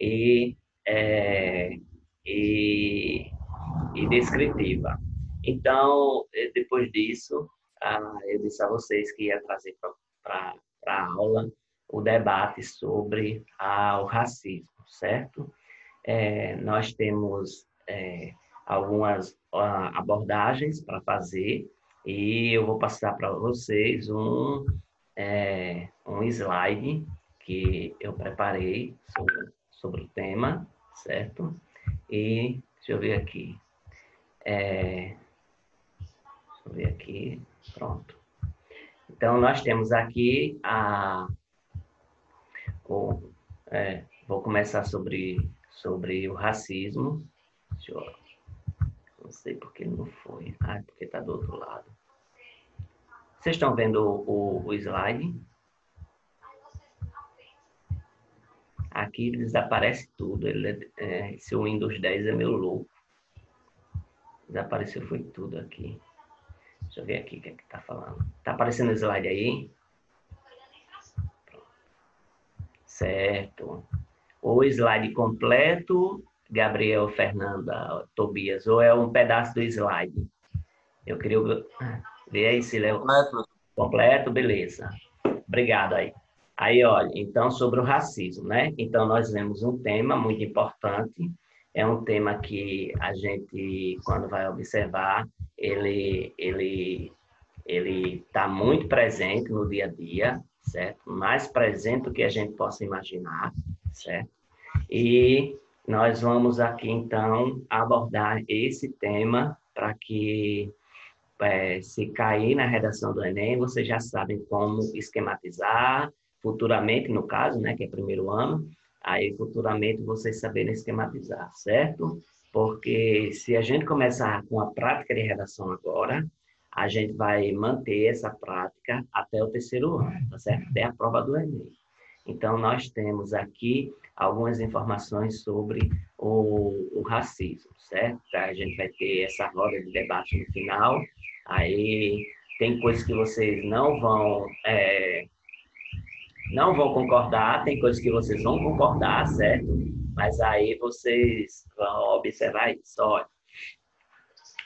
e, é, e, e descritiva. Então, depois disso, eu disse a vocês que ia trazer para a aula o debate sobre o racismo, certo? Nós temos algumas abordagens para fazer e eu vou passar para vocês um slide que eu preparei sobre o tema, certo? E deixa eu ver aqui. Deixa eu ver aqui. Pronto. Então, nós temos aqui vou começar sobre o racismo. Deixa eu, não sei por que não foi. Porque está do outro lado. Vocês estão vendo o slide? Aqui desaparece tudo. Esse Windows 10 é meio louco. Desapareceu foi tudo aqui. Deixa eu ver aqui o que é que está falando. Está aparecendo o slide aí? Certo. O slide completo, Gabriel, Fernanda, Tobias, ou é um pedaço do slide? Eu queria ver aí se ele é completo, beleza. Obrigado aí. Aí, olha, então, sobre o racismo, né? Então, nós vemos um tema muito importante, é um tema que a gente, quando vai observar, ele está muito presente no dia a dia, certo? Mais presente do que a gente possa imaginar, certo? E nós vamos aqui, então, abordar esse tema para que, se cair na redação do Enem, vocês já sabem como esquematizar, futuramente, no caso, né, que é primeiro ano, aí futuramente vocês saberem esquematizar, certo? Porque se a gente começar com a prática de redação agora, a gente vai manter essa prática até o terceiro ano, tá certo? Até a prova do Enem. Então, nós temos aqui algumas informações sobre o racismo, certo? A gente vai ter essa roda de debate no final. Aí, tem coisas que vocês não vão concordar, tem coisas que vocês vão concordar, certo? Mas aí vocês vão observar isso. Olha,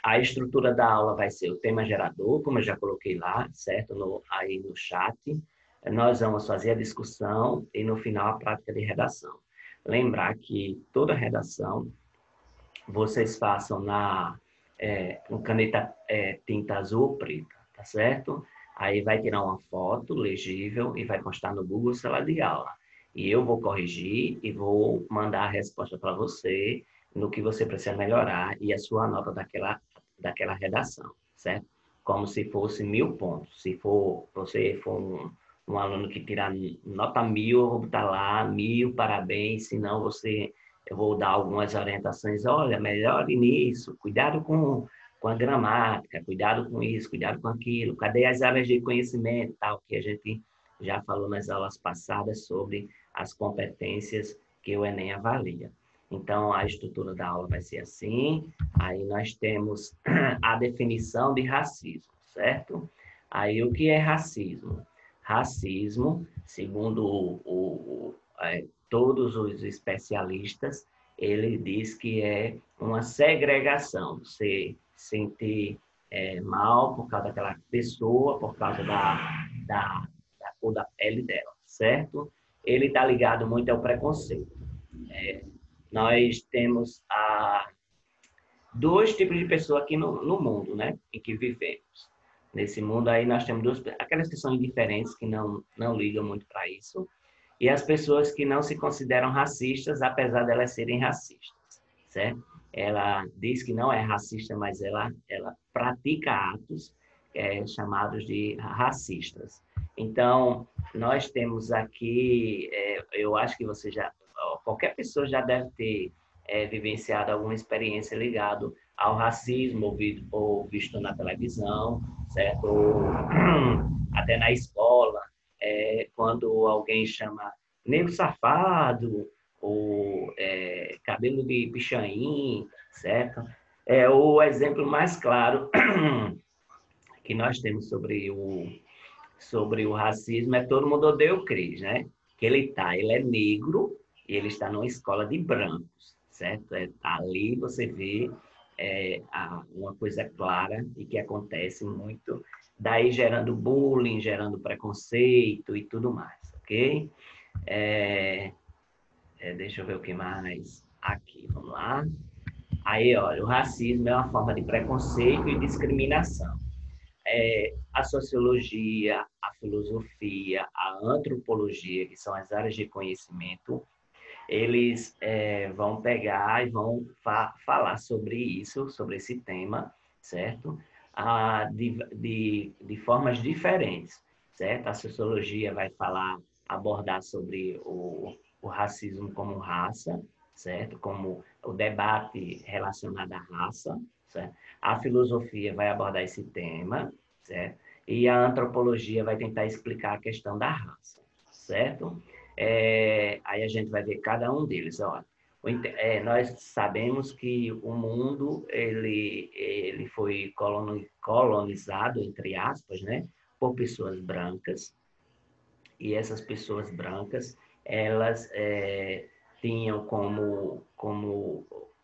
a estrutura da aula vai ser o tema gerador, como eu já coloquei lá, certo? Aí no chat. Nós vamos fazer a discussão e, no final, a prática de redação. Lembrar que toda redação vocês façam com caneta tinta azul ou preta, tá certo? Aí vai tirar uma foto legível e vai postar no Google Sala de Aula. E eu vou corrigir e vou mandar a resposta para você no que você precisa melhorar e a sua nota daquela redação, certo? Como se fosse 1.000 pontos. Se você for um aluno que tirar nota 1.000, eu vou botar lá 1.000, parabéns, senão eu vou dar algumas orientações. Olha, melhore nisso, cuidado com a gramática, cuidado com isso, cuidado com aquilo. Cadê as áreas de conhecimento, tal, que a gente já falou nas aulas passadas sobre as competências que o Enem avalia. Então, a estrutura da aula vai ser assim. Aí nós temos a definição de racismo, certo? Aí, o que é racismo? Racismo, segundo todos os especialistas, ele diz que é uma segregação, você sentir mal por causa daquela pessoa, por causa da cor da pele dela, certo? Ele está ligado muito ao preconceito. Nós temos dois tipos de pessoas aqui no mundo, né, em que vivemos. Nesse mundo aí nós temos aquelas que são indiferentes, que não ligam muito para isso, e as pessoas que não se consideram racistas, apesar de elas serem racistas, certo? Ela diz que não é racista, mas ela pratica atos chamados de racistas. Então, nós temos aqui, eu acho que qualquer pessoa já deve ter vivenciado alguma experiência ligada ao racismo ou visto na televisão, certo? Ou até na escola, quando alguém chama negro safado, ou cabelo de pichain, certo? O exemplo mais claro que nós temos sobre o racismo é Todo Mundo Odeia o Chris, né? Que ele é negro, e ele está numa escola de brancos, certo? Ali você vê uma coisa clara e que acontece muito, daí gerando bullying, gerando preconceito e tudo mais, ok? Deixa eu ver o que mais aqui, vamos lá. Aí, olha, o racismo é uma forma de preconceito e discriminação. A sociologia, a filosofia, a antropologia, que são as áreas de conhecimento, eles vão pegar e vão falar sobre isso, sobre esse tema, certo? De formas diferentes, certo? A sociologia vai abordar sobre o racismo como raça, certo? Como o debate relacionado à raça, certo? A filosofia vai abordar esse tema, certo? E a antropologia vai tentar explicar a questão da raça, certo? Aí a gente vai ver cada um deles. Ó. Nós sabemos que o mundo ele foi colonizado, entre aspas, né, por pessoas brancas, e essas pessoas brancas, elas tinham como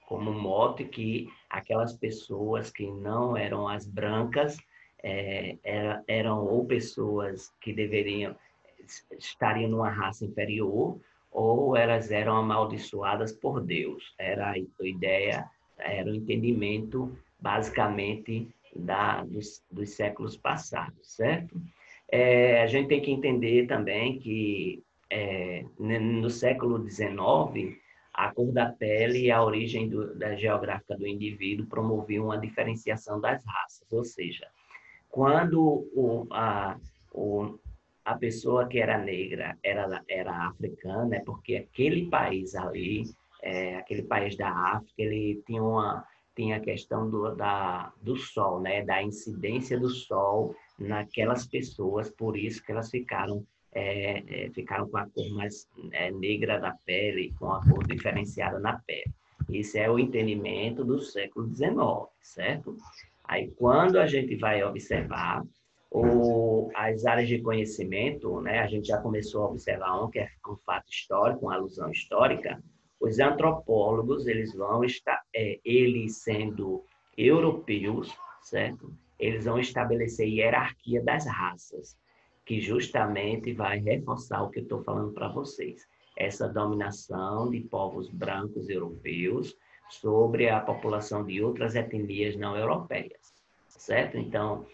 mote que aquelas pessoas que não eram as brancas eram ou pessoas que estariam numa raça inferior, ou elas eram amaldiçoadas por Deus. Era a ideia, era o entendimento, basicamente, dos séculos passados, certo? A gente tem que entender também que no século XIX, a cor da pele e a origem da geográfica do indivíduo promoviam uma diferenciação das raças, ou seja, quando o, a pessoa que era negra era africana, é porque aquele país ali, aquele país da África, ele tinha a questão do sol, né? Da incidência do sol naquelas pessoas, por isso que elas ficaram com a cor mais negra da pele, com a cor diferenciada na pele. Esse é o entendimento do século XIX, certo? Aí, quando a gente vai observar as áreas de conhecimento, né, a gente já começou a observar que é um fato histórico, uma alusão histórica, os antropólogos, eles vão estar, eles sendo europeus, certo? Eles vão estabelecer hierarquia das raças, que justamente vai reforçar o que eu estou falando para vocês. Essa dominação de povos brancos europeus sobre a população de outras etnias não europeias, certo? Então,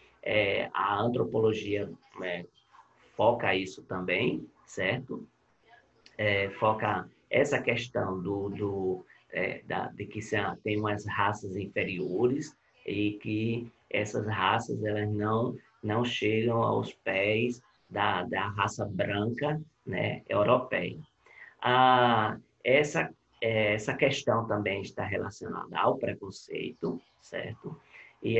a antropologia foca isso também, certo? Foca essa questão de que tem umas raças inferiores e que essas raças elas não chegam aos pés da raça branca, né, europeia. Essa questão também está relacionada ao preconceito, certo? E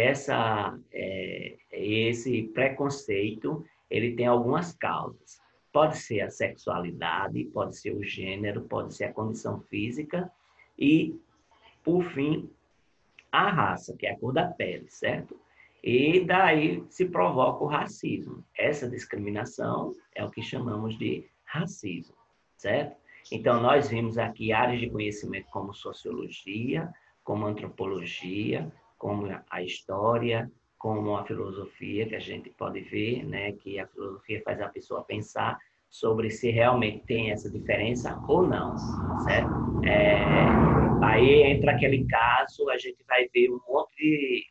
esse preconceito, ele tem algumas causas. Pode ser a sexualidade, pode ser o gênero, pode ser a condição física e, por fim, a raça, que é a cor da pele, certo? E daí se provoca o racismo. Essa discriminação é o que chamamos de racismo, certo? Então, nós vimos aqui áreas de conhecimento como sociologia, como antropologia, como a história, como a filosofia, que a gente pode ver, né, que a filosofia faz a pessoa pensar sobre se realmente tem essa diferença ou não, certo? Aí entra aquele caso, a gente vai ver um monte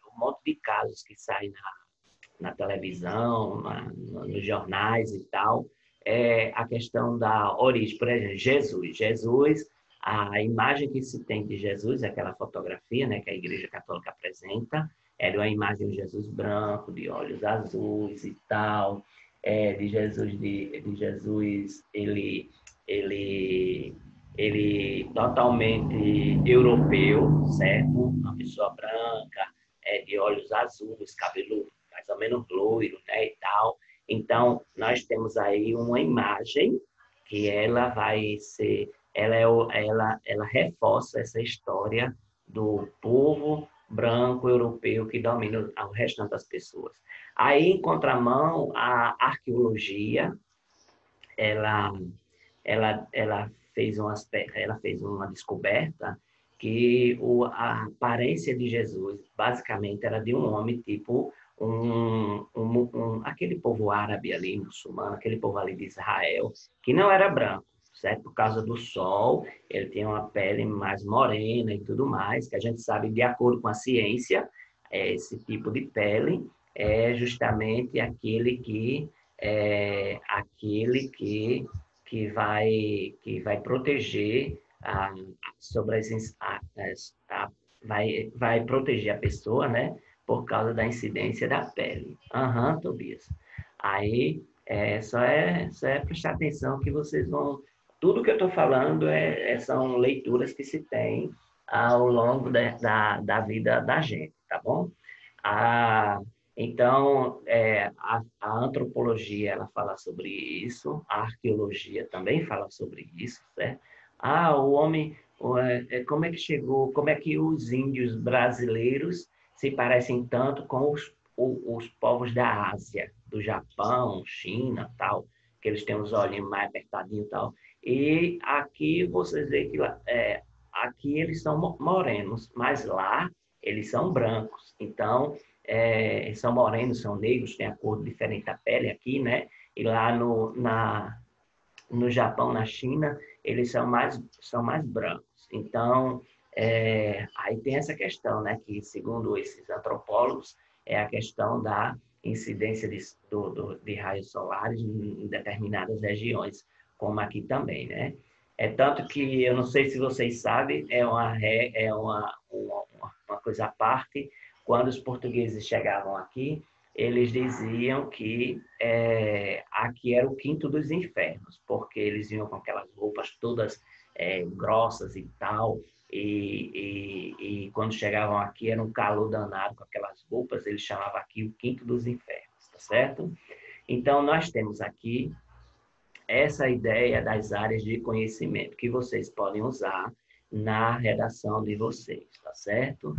de casos que saem na televisão, nos jornais e tal, a questão da origem. Por exemplo, Jesus, a imagem que se tem de Jesus, aquela fotografia, né, que a Igreja Católica apresenta, é uma imagem de Jesus branco, de olhos azuis e tal, de Jesus, ele totalmente europeu, certo? Uma pessoa branca, de olhos azuis, cabelo mais ou menos loiro, né, e tal. Então, nós temos aí uma imagem que ela vai ser, ela reforça essa história do povo branco europeu que domina o restante das pessoas. Aí, em contramão, a arqueologia, ela ela fez uma descoberta que a aparência de Jesus, basicamente, era de um homem tipo aquele povo árabe ali, muçulmano, aquele povo ali de Israel, que não era branco, certo? Por causa do sol, ele tinha uma pele mais morena e tudo mais, que a gente sabe, de acordo com a ciência, esse tipo de pele é justamente aquele que vai proteger sobre vai proteger a pessoa, né? Por causa da incidência da pele. Aham, Tobias. Aí, só é prestar atenção que vocês vão... Tudo que eu estou falando são leituras que se tem ao longo da vida da gente, tá bom? Ah, então, a antropologia, ela fala sobre isso, a arqueologia também fala sobre isso, certo? O homem, como é que chegou, como é que os índios brasileiros se parecem tanto com os povos da Ásia, do Japão, China, tal, que eles têm os olhinhos mais apertadinhos e tal. E aqui vocês veem que aqui eles são morenos, mas lá eles são brancos. Então, são morenos, são negros, têm a cor diferente da pele aqui, né? E lá no Japão, na China, eles são mais brancos. Então, aí tem essa questão, né? Que, segundo esses antropólogos, é a questão da incidência de raios solares em determinadas regiões, como aqui também, né? É tanto que, eu não sei se vocês sabem, uma coisa à parte, quando os portugueses chegavam aqui, eles diziam que aqui era o quinto dos infernos, porque eles iam com aquelas roupas todas grossas e tal, e quando chegavam aqui era um calor danado com aquelas roupas, eles chamavam aqui o quinto dos infernos, tá certo? Então, nós temos aqui essa ideia das áreas de conhecimento que vocês podem usar na redação de vocês, tá certo?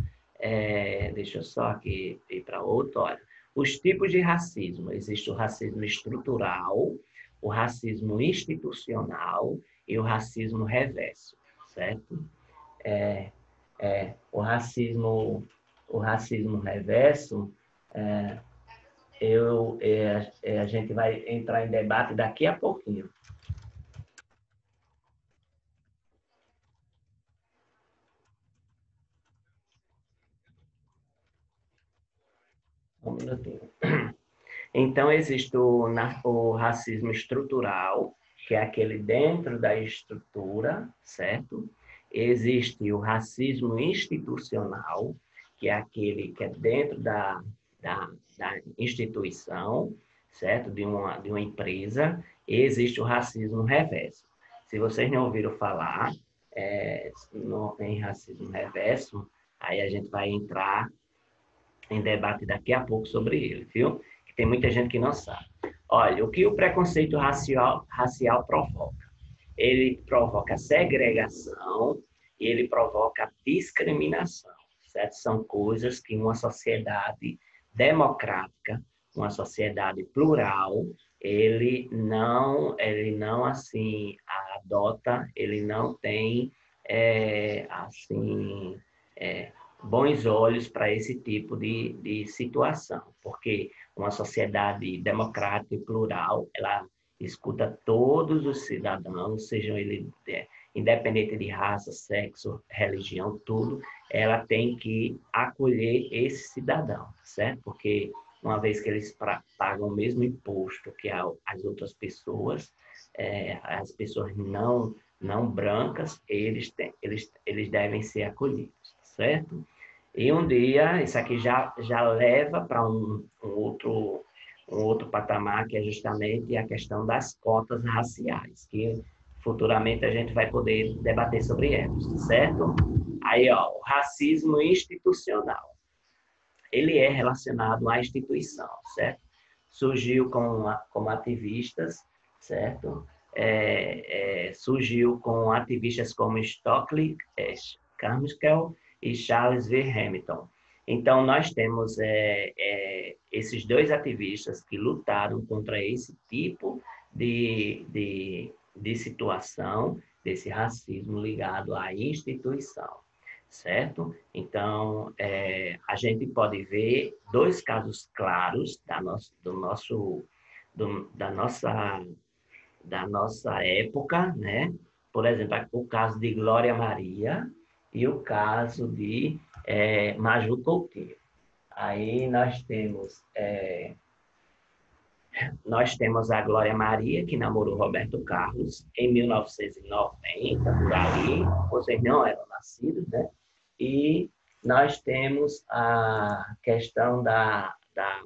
Deixa eu só aqui ir para outro, olha. Os tipos de racismo. Existe o racismo estrutural, o racismo institucional e o racismo reverso, certo? O racismo reverso, a gente vai entrar em debate daqui a pouquinho. Um minutinho. Então, existe o racismo estrutural, que é aquele dentro da estrutura, certo? Existe o racismo institucional, que é aquele que é dentro da instituição, certo? De uma empresa. E existe o racismo reverso. Se vocês não ouviram falar em racismo reverso, aí a gente vai entrar em debate daqui a pouco sobre ele, viu? Que tem muita gente que não sabe. Olha, o que o preconceito racial provoca? Ele provoca segregação e ele provoca discriminação, certo? São coisas que uma sociedade democrática, uma sociedade plural, ele não assim adota, ele não tem assim bons olhos para esse tipo de situação, porque uma sociedade democrática e plural, ela escuta todos os cidadãos, sejam eles independente de raça, sexo, religião, tudo, ela tem que acolher esse cidadão, certo? Porque uma vez que eles pagam o mesmo imposto que as outras pessoas, as pessoas não brancas, eles devem ser acolhidos, certo? E um dia, isso aqui já leva para um outro patamar, que é justamente a questão das cotas raciais, que futuramente a gente vai poder debater sobre elas, certo? Aí, ó, o racismo institucional. Ele é relacionado à instituição, certo? Surgiu como ativistas, certo? Surgiu com ativistas como Stockley Carmichael e Charles V. Hamilton. Então, nós temos esses dois ativistas que lutaram contra esse tipo de situação, desse racismo ligado à instituição, certo? Então, a gente pode ver dois casos claros da nossa época, né? Por exemplo, o caso de Glória Maria e o caso de Maju Coutinho. Aí nós temos a Glória Maria, que namorou Roberto Carlos em 1990, por ali. Vocês não eram nascidos, né? E nós temos a questão da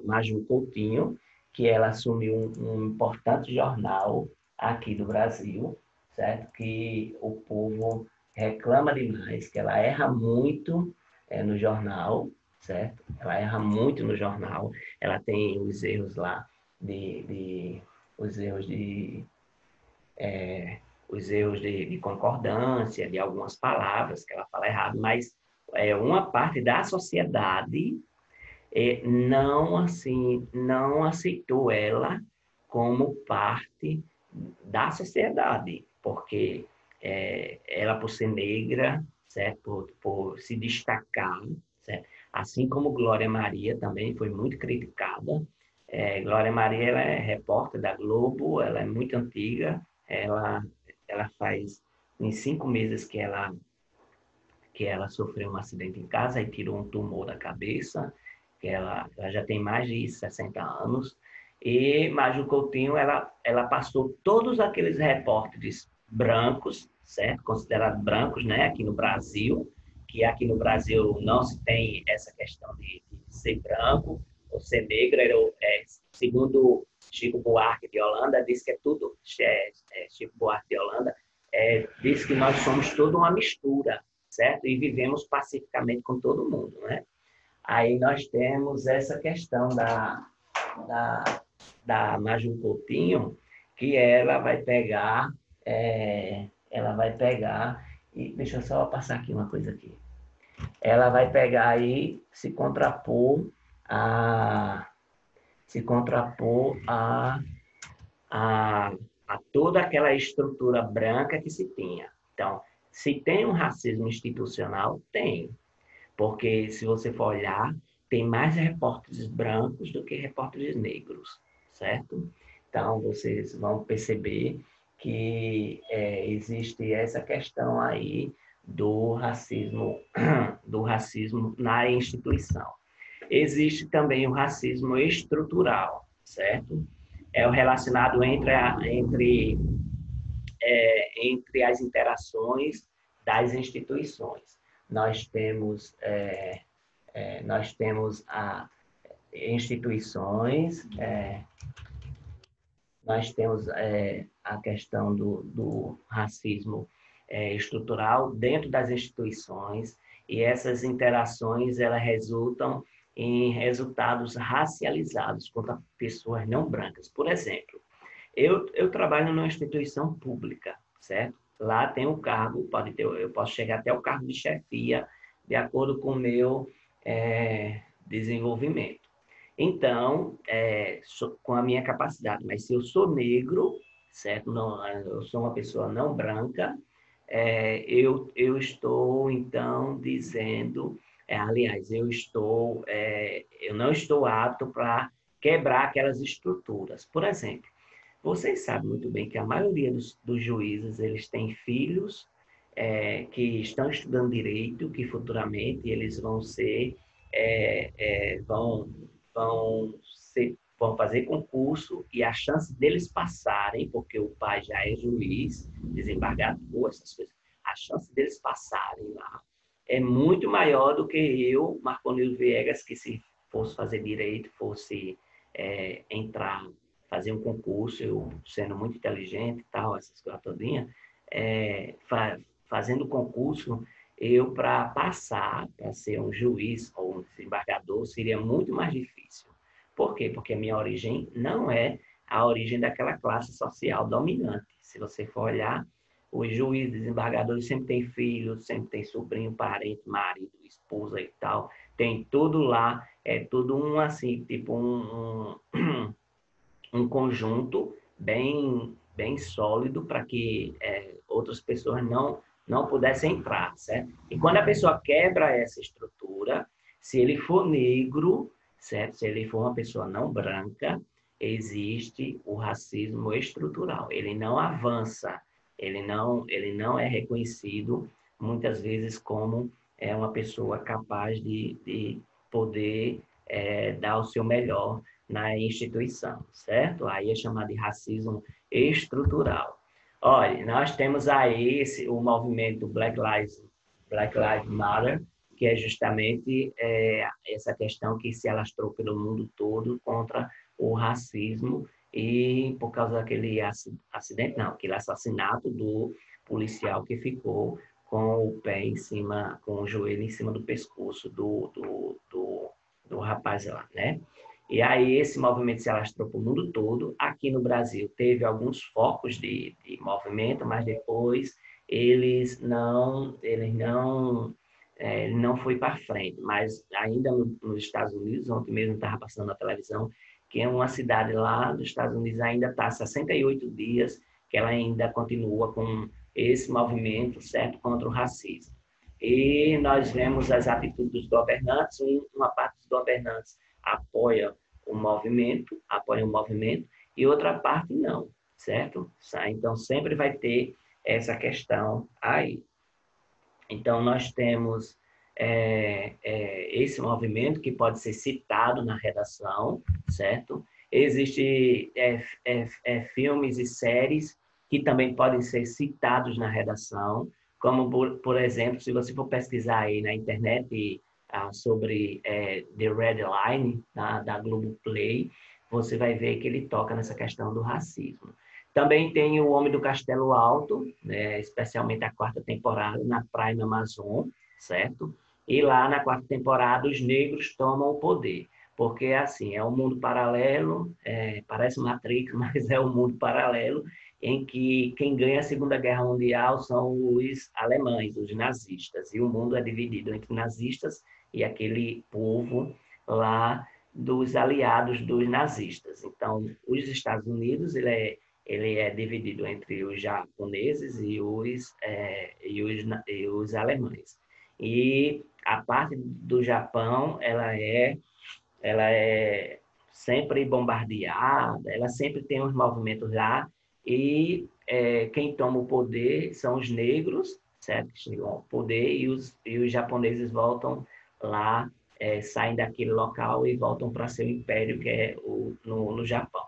Maju Coutinho, que ela assumiu um importante jornal aqui do Brasil, certo? Que o povo reclama demais, que ela erra muito no jornal, certo? Ela erra muito no jornal, ela tem os erros lá os erros de concordância de algumas palavras que ela fala errado, mas uma parte da sociedade não aceitou ela como parte da sociedade, porque ela, por ser negra, certo? Por se destacar, certo? Assim como Glória Maria também foi muito criticada. Glória Maria, ela é repórter da Globo, ela é muito antiga, ela faz em 5 meses que ela sofreu um acidente em casa e tirou um tumor da cabeça, que ela já tem mais de 60 anos. E Maju Coutinho, ela passou todos aqueles repórteres brancos, certo? Considerados brancos, né? Aqui no Brasil, que aqui no Brasil não se tem essa questão de ser branco ou ser negro. Segundo Chico Buarque de Holanda, diz que é tudo, Chico Buarque de Holanda, diz que nós somos toda uma mistura, certo? E vivemos pacificamente com todo mundo, né? Aí nós temos essa questão da, da Maju Coutinho, que ela vai pegar, e deixa eu só passar aqui uma coisa aqui. Ela vai pegar e a, se contrapor a, a toda aquela estrutura branca que se tinha. Então, se tem um racismo institucional, tem. Porque, se você for olhar, tem mais repórteres brancos do que repórteres negros, certo? Então, vocês vão perceber que existe essa questão aí do racismo na instituição. Existe também o racismo estrutural, certo? É o relacionado entre as interações das instituições. Nós temos instituições, nós temos a questão do racismo estrutural dentro das instituições, e essas interações elas resultam em resultados racializados contra pessoas não brancas. Por exemplo, eu trabalho numa instituição pública, certo? Lá tem um cargo, eu posso chegar até o cargo de chefia, de acordo com o meu desenvolvimento. Então, com a minha capacidade, mas se eu sou negro, certo? Não, eu sou uma pessoa não branca, eu estou, então, dizendo, aliás, eu não estou apto para quebrar aquelas estruturas. Por exemplo, vocês sabem muito bem que a maioria dos juízes, eles têm filhos que estão estudando direito, que futuramente eles vão ser, vão fazer concurso, e a chance deles passarem, porque o pai já é juiz, desembargador, essas coisas, a chance deles passarem lá é muito maior do que eu, Marconil Viegas, que se fosse fazer direito, fosse entrar, fazer um concurso, eu sendo muito inteligente e tal, essas coisas todinhas, fazendo concurso, eu, para passar, para ser um juiz ou um desembargador, seria muito mais difícil. Por quê? Porque a minha origem não é a origem daquela classe social dominante. Se você for olhar, os juízes, desembargadores sempre têm filhos, sempre tem sobrinho, parente, marido, esposa e tal. Tem tudo lá, é tudo assim, tipo um conjunto bem bem sólido para que outras pessoas não pudessem entrar, certo? E quando a pessoa quebra essa estrutura, se ele for negro, certo? Se ele for uma pessoa não branca, existe o racismo estrutural. Ele não avança, ele não é reconhecido muitas vezes como uma pessoa capaz de poder dar o seu melhor na instituição, certo? Aí é chamado de racismo estrutural. Olha, nós temos aí o movimento Black Lives Matter, que é justamente essa questão que se alastrou pelo mundo todo contra o racismo e por causa daquele acidente, não, aquele assassinato do policial que ficou com o pé em cima, com o joelho em cima do pescoço do rapaz lá, né? E aí esse movimento se alastrou para o mundo todo. Aqui no Brasil teve alguns focos de movimento, mas depois ele não foi para frente. Mas ainda nos Estados Unidos, ontem mesmo estava passando na televisão, que é uma cidade lá dos Estados Unidos ainda está há 68 dias que ela ainda continua com esse movimento, certo, contra o racismo. E nós vemos as atitudes dos governantes, uma parte dos governantes apoia o movimento, e outra parte não, certo? Então, sempre vai ter essa questão aí. Então, nós temos esse movimento que pode ser citado na redação, certo? Existem filmes e séries que também podem ser citados na redação, como, por exemplo, se você for pesquisar aí na internet sobre The Red Line, da Globoplay, você vai ver que ele toca nessa questão do racismo. Também tem o Homem do Castelo Alto, né, especialmente a quarta temporada, na Prime Amazon, certo? E lá na quarta temporada os negros tomam o poder. Porque, assim, é um mundo paralelo, parece Matrix, mas é um mundo paralelo em que quem ganha a Segunda Guerra Mundial são os alemães, os nazistas. E o mundo é dividido entre nazistas e aquele povo lá dos aliados dos nazistas. Então, os Estados Unidos, ele é dividido entre os japoneses e os alemães. E a parte do Japão, ela é sempre bombardeada, ela sempre tem uns movimentos lá, e quem toma o poder são os negros, certo? Que chegam ao poder, e os japoneses voltam lá, saem daquele local e voltam para seu império, que é no Japão.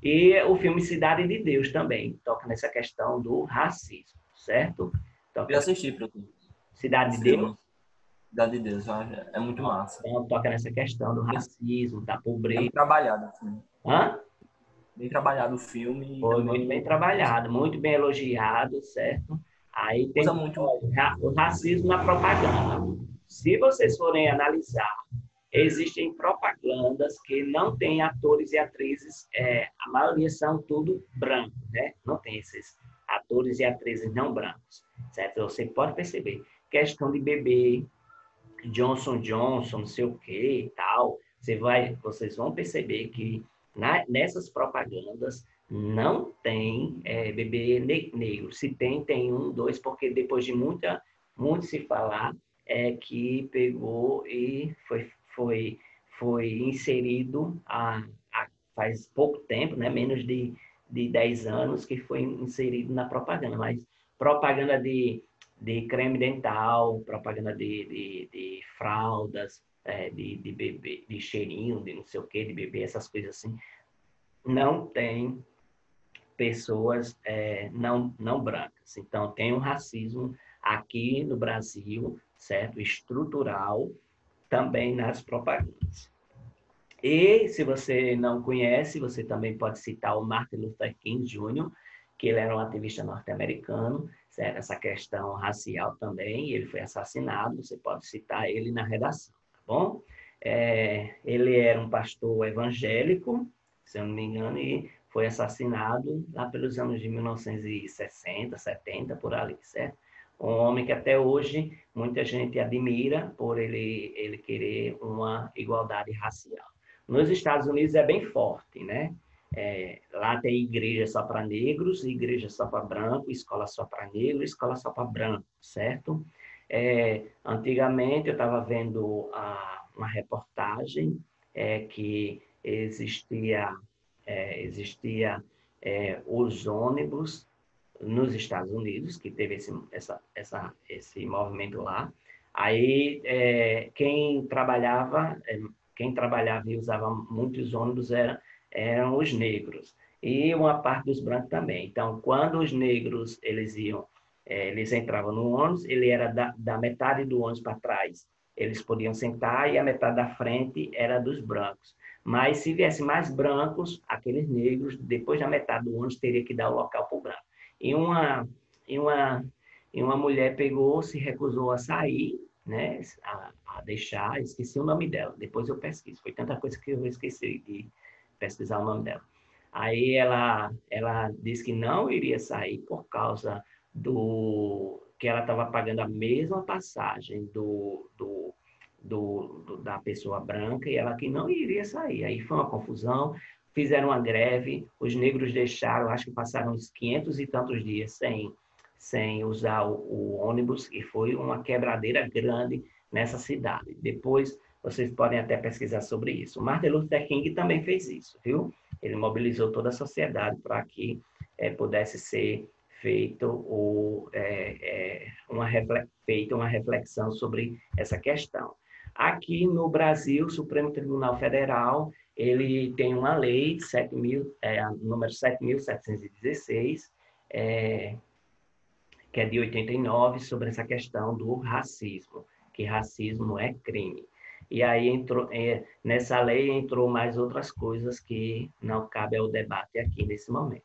E o filme Cidade de Deus também toca nessa questão do racismo, certo? Eu Toca assisti, Bruno, o Cidade de Deus, filme. Cidade de Deus, é muito massa. então, toca nessa questão do Bem, racismo, da bem pobreza. trabalhado, assim. Hã? Bem trabalhado o filme e Foi muito bem também trabalhado, muito bem elogiado, certo? Aí usa tem muito. o racismo na propaganda. Se vocês forem analisar, existem propagandas que não têm atores e atrizes, a maioria são tudo brancos, né? Não tem esses atores e atrizes não brancos, certo? Você pode perceber. Questão de bebê, Johnson, não sei o que e tal, vocês vão perceber que nessas propagandas não tem bebê negro. Se tem, tem um, dois, porque depois de muito se falar, que pegou e foi inserido faz pouco tempo, né? Menos de 10 anos, que foi inserido na propaganda. Mas propaganda de creme dental, propaganda de fraldas, de bebê, de cheirinho, de não sei o que, de bebê, essas coisas assim. Não tem pessoas não brancas. Então, tem um racismo aqui no Brasil, certo? Estrutural, também nas propagandas. E, se você não conhece, você também pode citar o Martin Luther King Jr., que ele era um ativista norte-americano, certo? Essa questão racial também, ele foi assassinado, você pode citar ele na redação, tá bom? Ele era um pastor evangélico, se eu não me engano, e foi assassinado lá pelos anos de 1960, 70, por ali, certo? Um homem que até hoje muita gente admira por ele querer uma igualdade racial. Nos Estados Unidos é bem forte, né? Lá tem igreja só para negros, igreja só para branco, escola só para negro, escola só para branco, certo? Antigamente eu estava vendo uma reportagem que existia os ônibus nos Estados Unidos, que teve esse movimento lá. Aí quem trabalhava e usava muitos ônibus eram os negros e uma parte dos brancos também. Então, quando os negros eles entravam no ônibus, ele era da metade do ônibus para trás. Eles podiam sentar e a metade da frente era dos brancos. Mas se viesse mais brancos, aqueles negros, depois da metade do ônibus, teria que dar o local para o branco. E uma mulher pegou, se recusou a sair, né, a deixar, esqueci o nome dela, depois eu pesquiso, foi tanta coisa que eu esqueci de pesquisar o nome dela. Aí ela disse que não iria sair por causa que ela estava pagando a mesma passagem da pessoa branca e ela que não iria sair. Aí foi uma confusão, fizeram uma greve, os negros deixaram, acho que passaram uns 500 e tantos dias sem usar o ônibus e foi uma quebradeira grande nessa cidade. Depois vocês podem até pesquisar sobre isso. Martin Luther King também fez isso, viu? Ele mobilizou toda a sociedade para que pudesse ser feita uma reflexão sobre essa questão. Aqui no Brasil, o Supremo Tribunal Federal ele tem uma lei, número 7.716, que é de 89, sobre essa questão do racismo, que racismo é crime. E aí nessa lei entrou mais outras coisas que não cabe ao debate aqui nesse momento.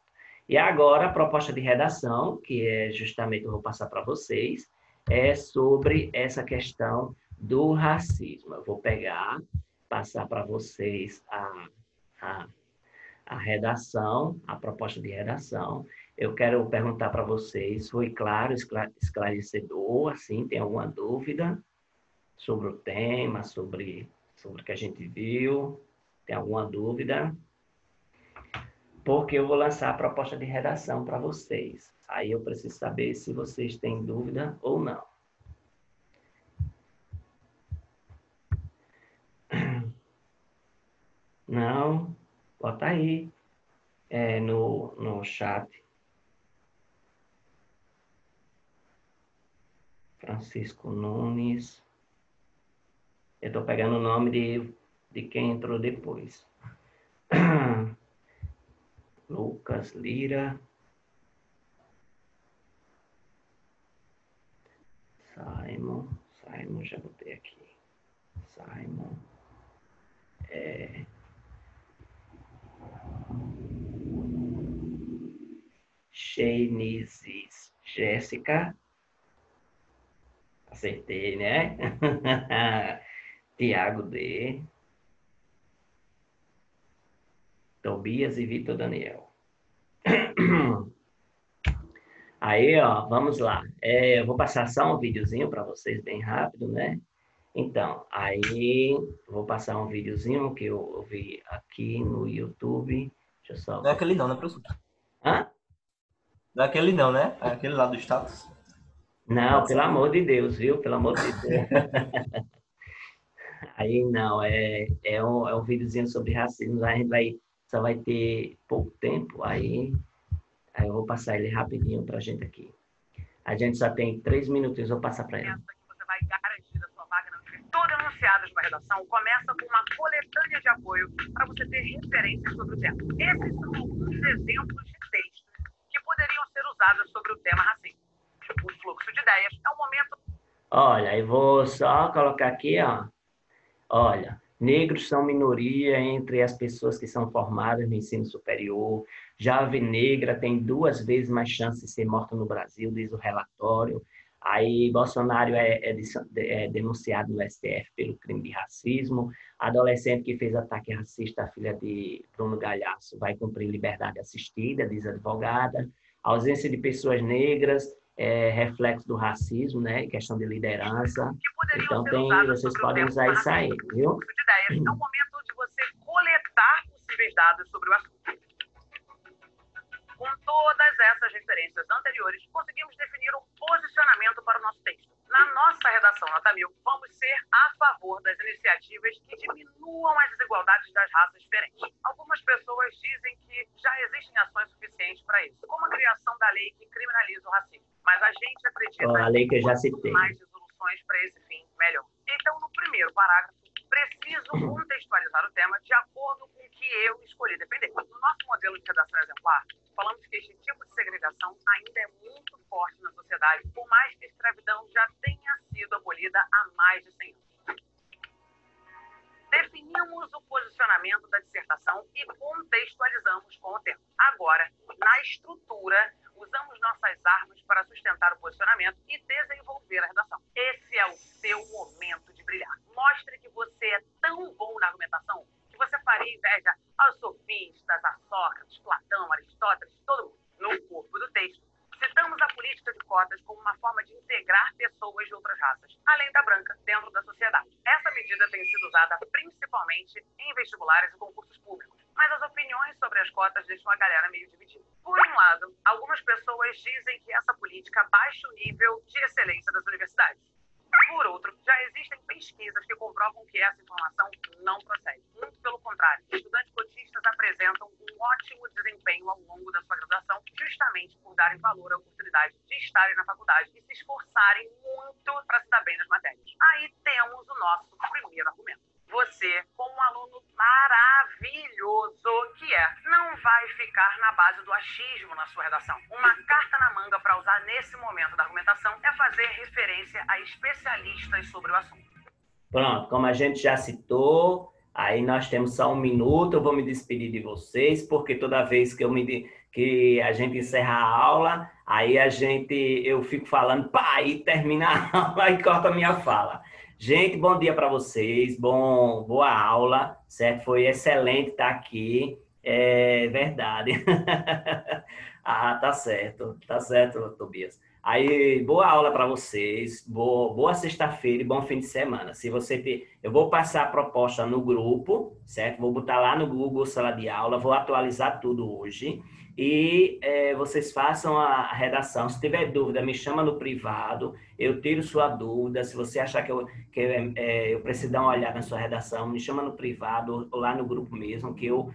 E agora a proposta de redação, que é justamente eu vou passar para vocês, é sobre essa questão do racismo. Eu vou passar para vocês a redação, a proposta de redação. Eu quero perguntar para vocês, foi claro, esclarecedor, assim, tem alguma dúvida sobre o tema, sobre o que a gente viu? Tem alguma dúvida? Porque eu vou lançar a proposta de redação para vocês. Aí eu preciso saber se vocês têm dúvida ou não. Não? Bota aí no chat. Francisco Nunes. Eu estou pegando o nome de quem entrou depois. Lucas Lira. Simon, já botei aqui. Simon. Sheinizes Jéssica. Acertei, né? Tiago D. Tobias e Vitor Daniel. Aí, ó, vamos lá. Eu vou passar só um videozinho para vocês bem rápido, né? Então, aí vou passar um videozinho que eu vi aqui no YouTube. Deixa eu só... Não é aquele não, né, professor? Hã? Não é aquele não, né? É aquele lá do status. Não, pelo amor de Deus, viu? Pelo amor de Deus. Aí não, é um videozinho sobre racismo. A gente só vai ter pouco tempo, aí eu vou passar ele rapidinho para a gente aqui. A gente só tem 3 minutinhos, eu vou passar para ele. Você vai garantir a sua vaga na tudo anunciado de uma redação começa com uma coletânea de apoio para você ter referências sobre o tema. Esses são alguns exemplos de textos que poderiam ser usados sobre o tema racismo. O fluxo de ideias é um momento... Olha, eu vou só colocar aqui, ó. Olha, negros são minoria entre as pessoas que são formadas no ensino superior. Jovem negra tem 2 vezes mais chance de ser morta no Brasil, diz o relatório. Aí Bolsonaro é denunciado no STF pelo crime de racismo. Adolescente que fez ataque racista à filha de Bruno Galhaço vai cumprir liberdade assistida, diz a advogada. A ausência de pessoas negras reflexo do racismo, né? Questão de liderança. Então, vocês podem usar isso aí, viu? De ideias. É um momento de você coletar possíveis dados sobre o assunto. todas essas referências anteriores, conseguimos definir um posicionamento para o nosso texto. Na nossa redação Nota 1000, vamos ser a favor das iniciativas que diminuam as desigualdades das raças diferentes. Algumas pessoas dizem que já existem ações suficientes para isso, como a criação da lei que criminaliza o racismo. Mas a gente acredita A lei que eu já quanto citei. mais resoluções para esse fim, melhor. Então, no primeiro parágrafo, preciso contextualizar o tema de acordo com o que eu escolhi defender. No nosso modelo de redação exemplar, falamos que este tipo de segregação ainda é muito forte na sociedade, por mais que a escravidão já tenha sido abolida há mais de 100 anos. Definimos o posicionamento da dissertação e contextualizamos com o tema. Agora, na estrutura, usamos nossas armas para sustentar o posicionamento e desenvolver a redação. Esse é o seu momento de brilhar. Mostre que você é tão bom na argumentação que você faria inveja aos sofistas, a Sócrates, Platão, Aristóteles, todo mundo. No corpo do texto, citamos a política de cotas como uma forma de integrar pessoas de outras raças, além da branca, dentro da sociedade. Essa medida tem sido usada principalmente em vestibulares e concursos públicos, mas as opiniões sobre as cotas deixam a galera meio dividida. Por um lado, algumas pessoas dizem que essa política baixa o nível de excelência das universidades. Por outro, já existem pesquisas que comprovam que essa informação não procede. Muito pelo contrário, estudantes cotistas apresentam um ótimo desempenho ao longo da sua graduação, justamente por darem valor à oportunidade de estarem na faculdade e se esforçarem muito para se dar bem nas matérias. Aí temos o nosso primeiro argumento. Você, como um aluno maravilhoso que é, não vai ficar na base do achismo na sua redação. Uma carta na manga para usar nesse momento da argumentação é fazer referência a especialistas sobre o assunto. Pronto, como a gente já citou, aí nós temos só um minuto, eu vou me despedir de vocês, porque toda vez que a gente encerra a aula, aí eu fico falando, pá, e termina a aula e corta a minha fala. Gente, bom dia para vocês, boa aula, certo? Foi excelente estar aqui, é verdade. Ah, tá certo, Tobias. Aí, boa aula para vocês, boa sexta-feira e bom fim de semana. Eu vou passar a proposta no grupo, certo? Vou botar lá no Google Sala de Aula, vou atualizar tudo hoje e vocês façam a redação. Se tiver dúvida, me chama no privado, eu tiro sua dúvida. Se você achar que eu preciso dar uma olhada na sua redação, me chama no privado ou lá no grupo mesmo, que eu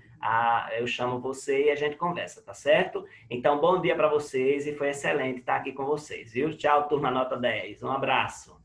chamo você e a gente conversa, tá certo? Então, bom dia para vocês e foi excelente estar aqui com vocês, viu? Tchau, turma nota 10. Um abraço.